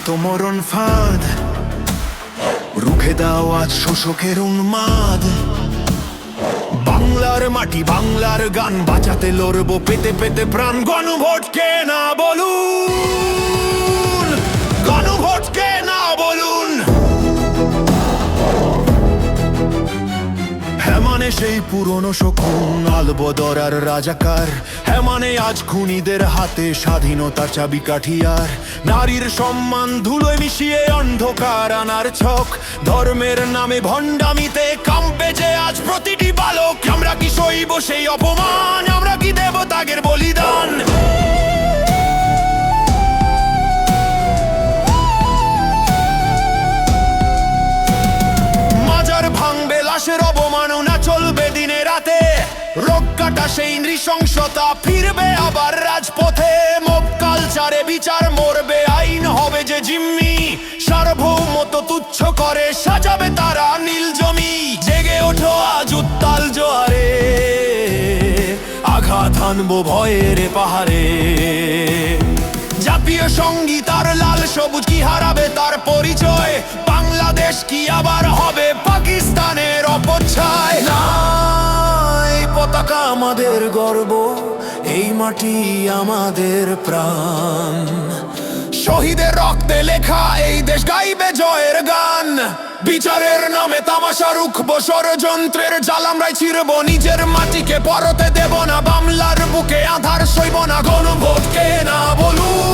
শত মরণ ফাঁদ, রুখে দাও আজ শোষকের উন্মাদ। বাংলার মাটি বাংলার গান বাঁচাতে লড়বো পেতে পেতে প্রাণ। গণভোট কে না বলুন, গণভোট কে না বলুন। হ্যাঁ মানে সেই পুরনো শকুন আলবদরার রাজাকার। হ্যাঁ মানে আজ খুনিদের হাতে স্বাধীনতার চাবি কাঠিয়ার। নারীর সম্মান ধুলোয় মিশিয়ে অন্ধকার আনার ছক। ধর্মের নামে ভণ্ডামিতে কাঁপবে যে আজ প্রতিটি বালক। আমরা কি সইব সেই অপমান, আমরা কি দেব ত্যাগের বলিদান? মাজার ভাঙবে লাশের অবমাননা চলবে দিনে রাতে। রোগ কাটা সেই নৃশংসতা ফিরবে আবার রাজপথে। মব কালচারে বিচার মরবে, আইন হবে যে জিম্মি। সার্বভৌমত্ব তুচ্ছ করে সাজাবে তারা নীল জমি। জেগে ওঠো আজ উত্তাল জোয়ারে, আঘাত হানবো ভয়ের পাহাড়ে। জাতীয় সঙ্গীত আর লাল সবুজ কি হারাবে তার পরিচয়? বাংলাদেশ কি আবার হবে পাকিস্তানের অপচ্ছায়? নাই পতাকা আমাদের গর্ব, এই মাটি আমাদের প্রাণ। শহীদের রক্তে লেখা এই দেশ গাইবে জয়ের গান। বিচারের নামে তামাশা রুখবো, ষড়যন্ত্রের জাল আমরাই ছিড়ব। নিজের মাটিকে পরতে দেব না, বাংলার বুকে আধার সইব না। গণভোট কে না বলুন,